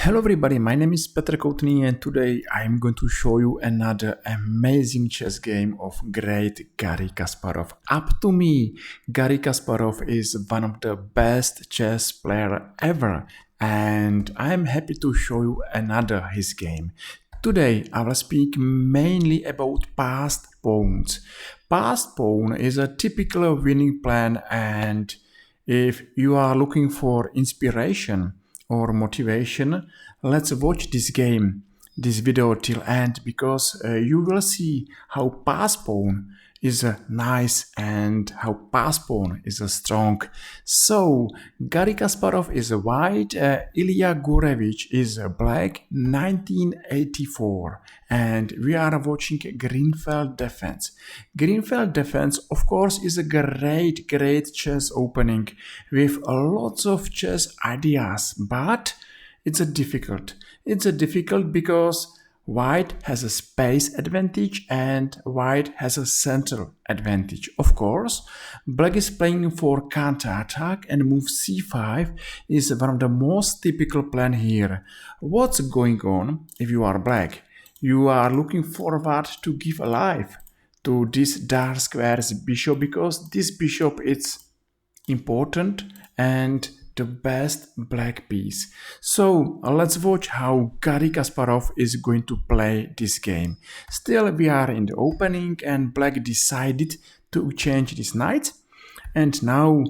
Hello everybody, my name is Petr Koutný and today I'm going to show you another amazing chess game of great Garry Kasparov. Up to me, Garry Kasparov is one of the best chess player ever and I'm happy to show you another his game. Today I will speak mainly about passed pawns. Passed pawn is a typical winning plan, and if you are looking for inspiration or motivation, let's watch this video till end, because you will see how pass pawn is nice and how pass pawn is strong. So Garry Kasparov is white, Ilya Gurevich is black, 1984, and we are watching Greenfeld defense. Greenfeld defense, of course, is a great chess opening with lots of chess ideas, but it's difficult. It's difficult because white has a space advantage and white has a central advantage. Of course, black is playing for counter-attack, and move c5 is one of the most typical plan here. What's going on if you are black? You are looking forward to give a life to this dark squares bishop, because this bishop is important and the best black piece. So let's watch how Garry Kasparov is going to play this game. Still, we are in the opening and black decided to change this knight, and now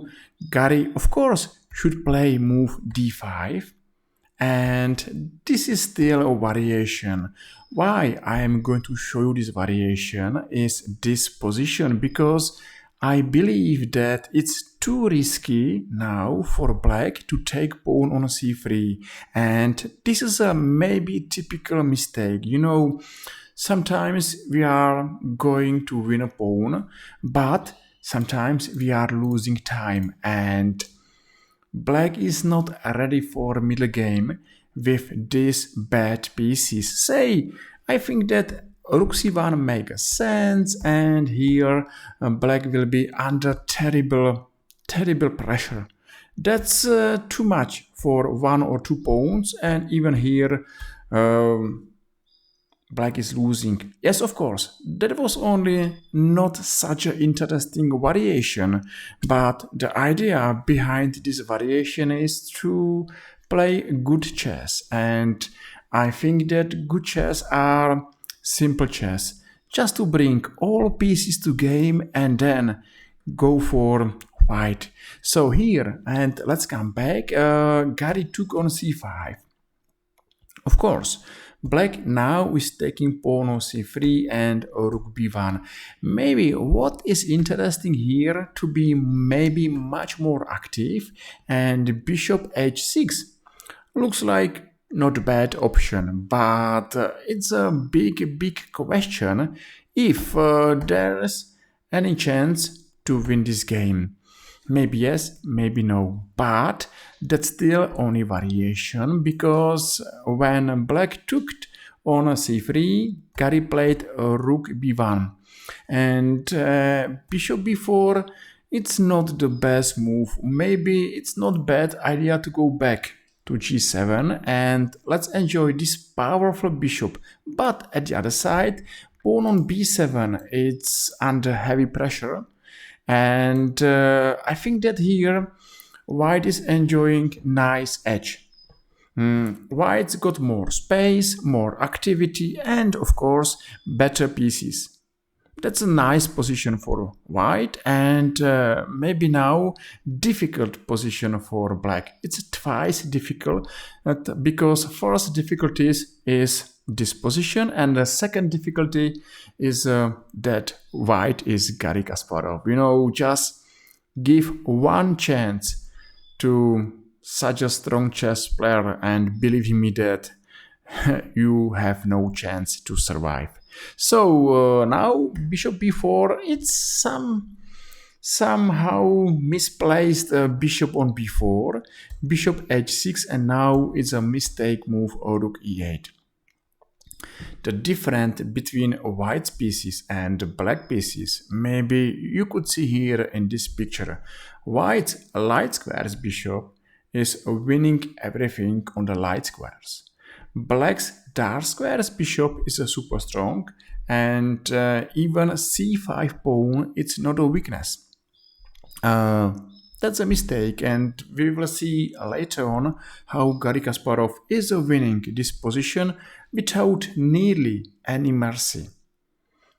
Garry, of course, should play move d5, and this is still a variation. Why I am going to show you this variation is this position, because I believe that it's too risky now for black to take pawn on c3, and this is a maybe typical mistake. You know, sometimes we are going to win a pawn, but sometimes we are losing time, and black is not ready for middle game with these bad pieces. Say, I think that rook c1 makes sense, and here black will be under terrible pressure. That's too much for one or two pawns, and even here black is losing. Yes, of course, that was only not such an interesting variation, but the idea behind this variation is to play good chess, and I think that good chess are simple chess, just to bring all pieces to game and then go for white. So here, and let's come back, Garry took on c5. Of course, black now is taking pawn on c3 and rook b1. Maybe what is interesting here to be maybe much more active, and bishop h6 looks like not a bad option, but it's a big question if there's any chance to win this game. Maybe yes, maybe no, but that's still only variation, because when black took on c3, Garry played rook b1, and bishop b4, it's not the best move. Maybe it's not bad idea to go back to g7 and let's enjoy this powerful bishop. But at the other side, pawn on b7, it's under heavy pressure, and I think that here white is enjoying nice edge. White's got more space, more activity, and of course better pieces. That's a nice position for white, and maybe now difficult position for black. It's twice difficult, because first difficulty is this position, and the second difficulty is that white is Garry Kasparov. You know, just give one chance to such a strong chess player, and believe me that you have no chance to survive. So now bishop b4, it's somehow misplaced bishop on b4, bishop h6, and now it's a mistake move rook e8. The difference between white pieces and black pieces, maybe you could see here in this picture. White light squares bishop is winning everything on the light squares. Black's dark squares bishop is super strong, and even c5 pawn, it's not a weakness. That's a mistake, and we will see later on how Garry Kasparov is winning this position without nearly any mercy.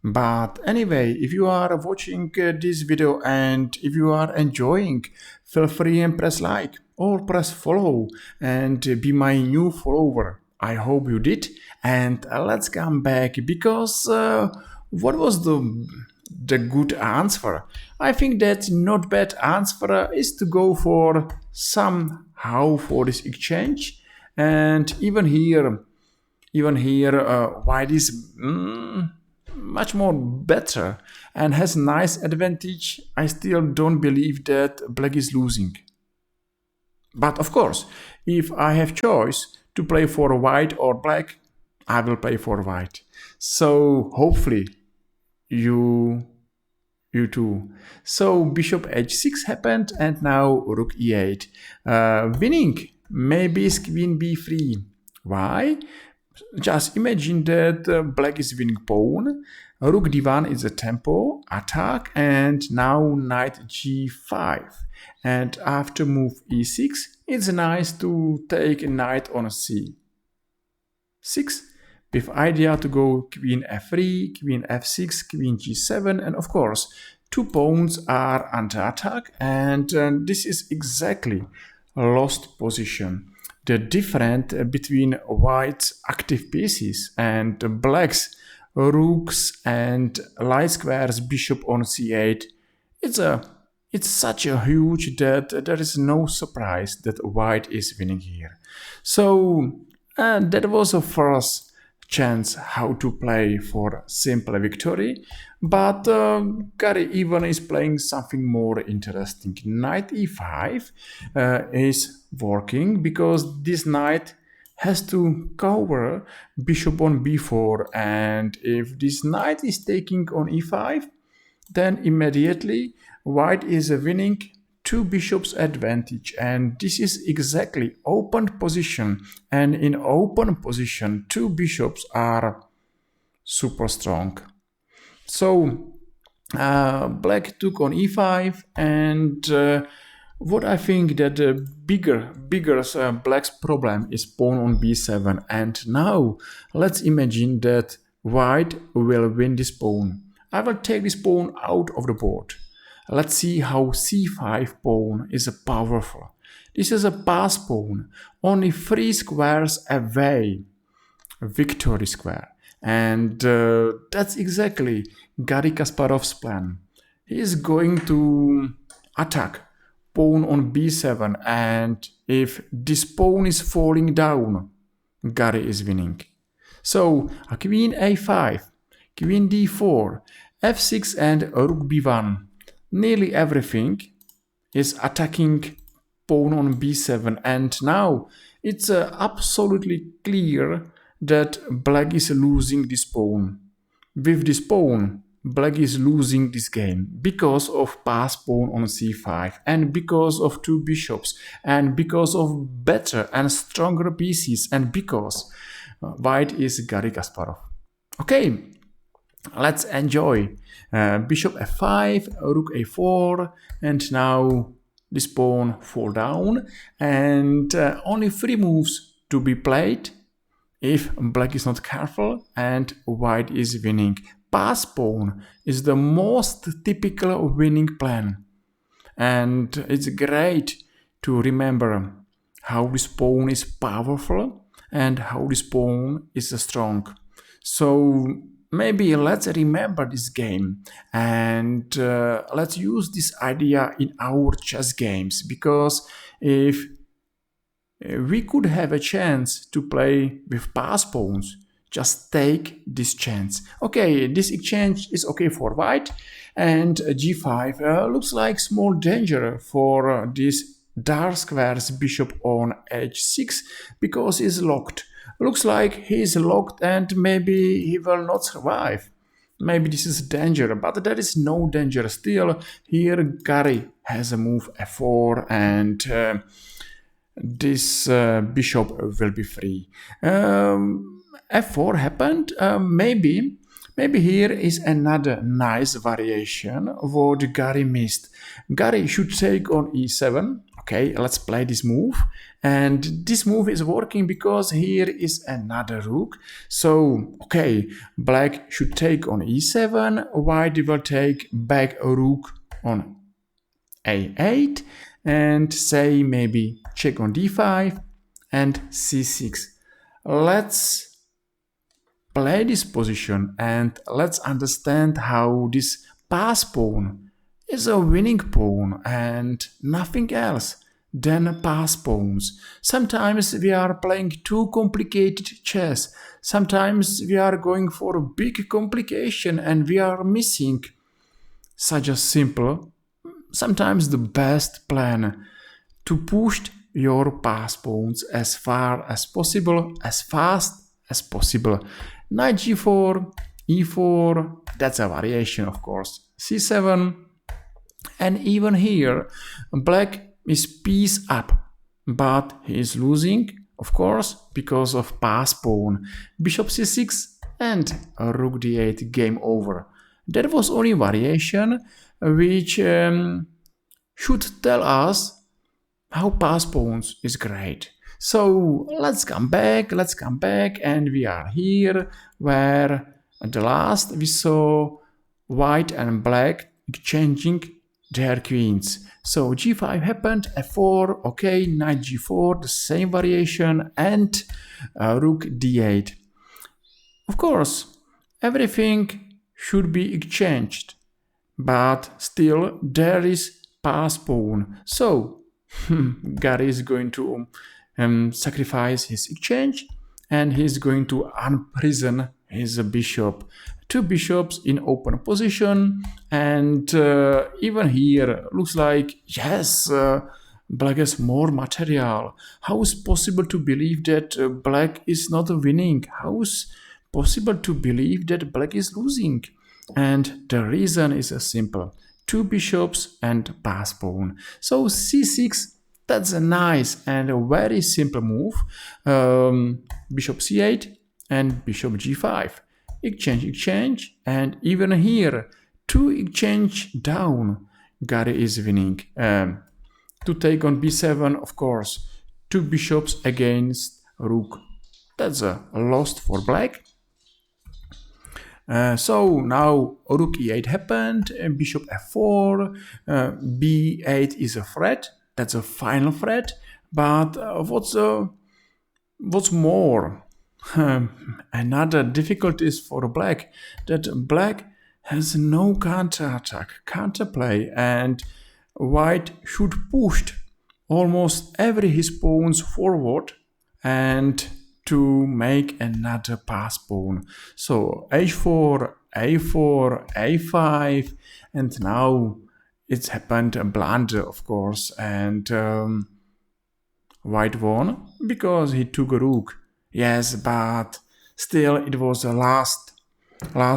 But anyway, if you are watching this video and if you are enjoying, feel free and press like or press follow and be my new follower. I hope you did. And let's come back because what was the good answer? I think that not bad answer is to go for somehow for this exchange. And even here, white is much more better and has nice advantage. I still don't believe that black is losing. But of course, if I have choice to play for white or black, I will play for white. So hopefully you too. So bishop h6 happened and now rook e8. Winning maybe is queen b3. Why? Just imagine that black is winning pawn, rook d1 is a tempo, attack, and now knight g5. And after move e6, it's nice to take a knight on c6, with idea to go queen f3, queen f6, queen g7, and of course, two pawns are under attack, and this is exactly a lost position. The difference between white's active pieces and black's rooks and light squares bishop on c8, it's such a huge that there is no surprise that white is winning here. So that was a first chance how to play for simple victory, but Garry even is playing something more interesting. Knight e5 is working because this knight has to cover bishop on b4, and if this knight is taking on e5, then immediately white is winning two bishops advantage, and this is exactly open position, and in open position two bishops are super strong. So black took on e5, and what I think that the bigger black's problem is pawn on b7, and now let's imagine that white will win this pawn. I will take this pawn out of the board. Let's see how c5 pawn is powerful. This is a pass pawn, only 3 squares away, victory square. And that's exactly Garry Kasparov's plan. He is going to attack pawn on b7, and if this pawn is falling down, Garry is winning. So queen a5, queen d4, f6 and rook b1. Nearly everything is attacking pawn on b7, and now it's absolutely clear that black is losing this pawn. With this pawn, black is losing this game because of pass pawn on c5, and because of two bishops, and because of better and stronger pieces, and because white is Garry Kasparov. Okay, let's enjoy. Bishop f5, rook a4, and now this pawn fall down, and only 3 moves to be played if black is not careful, and white is winning. Pass pawn is the most typical winning plan, and it's great to remember how this pawn is powerful and how this pawn is strong. So maybe let's remember this game, and let's use this idea in our chess games, because if we could have a chance to play with pass pawns, just take this chance. Okay, this exchange is okay for white, and g5 looks like small danger for this dark square's bishop on h6 because it's locked. Looks like he's locked and maybe he will not survive. Maybe this is danger, but there is no danger. Still, here Garry has a move f4, and this bishop will be free. F4 happened. Maybe here is another nice variation what Garry missed. Garry should take on e7. Okay, let's play this move. And this move is working because here is another rook. So, okay, black should take on e7. White will take back a rook on a8. And say maybe check on d5 and c6. Let's play this position and let's understand how this pass pawn is a winning pawn and nothing else than pass pawns. Sometimes we are playing too complicated chess. Sometimes we are going for a big complication and we are missing such a simple, sometimes the best plan to push your pass pawns as far as possible, as fast as possible. Knight g4, e4, that's a variation of course, c7, and even here black is piece up, but he is losing, of course, because of pass pawn, bishop c6 and rook d8, game over. That was only variation which should tell us how pass pawns is great. So let's come back, and we are here where at the last we saw white and black exchanging their queens. So g5 happened, f4, okay, knight g4, the same variation, and rook d8. Of course, everything should be exchanged, but still there is pass pawn. So Garry is going to sacrifice his exchange and he's going to unprison his bishop. Two bishops in open position, and even here looks like yes, black has more material. How is possible to believe that black is not winning? How is possible to believe that black is losing? And the reason is simple: two bishops and pass pawn. So c6, that's a nice and a very simple move. Bishop c8 and bishop g5. Exchange, and even here, two exchange down. Garry is winning. To take on b7, of course, two bishops against rook. That's a loss for black. So now rook e8 happened, and bishop f4, b8 is a threat. That's a final threat. But what's more? Another difficulty is for black, that black has no counter-attack, counterplay, and white should push almost every his pawns forward and to make another pass pawn. So h4, a4, a5, and now it's happened a blunder, of course, and white won because he took a rook. Yes, but still it was the last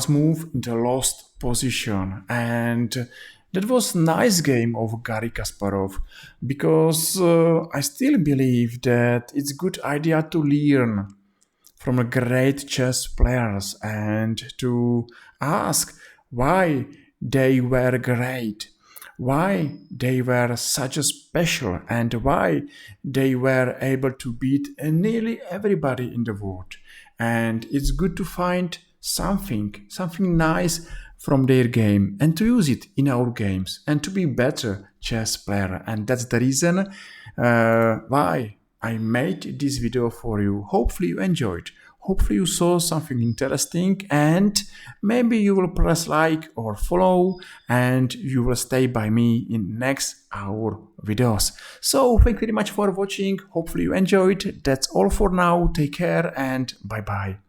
move in the lost position, and that was a nice game of Garry Kasparov, because I still believe that it's a good idea to learn from a great chess players and to ask why they were great, why they were such a special, and why they were able to beat nearly everybody in the world. And it's good to find something nice from their game and to use it in our games and to be better chess player. And that's the reason why I made this video for you. Hopefully you enjoyed. Hopefully you saw something interesting, and maybe you will press like or follow, and you will stay by me in next hour videos. So thank you very much for watching. Hopefully you enjoyed. That's all for now. Take care and bye bye.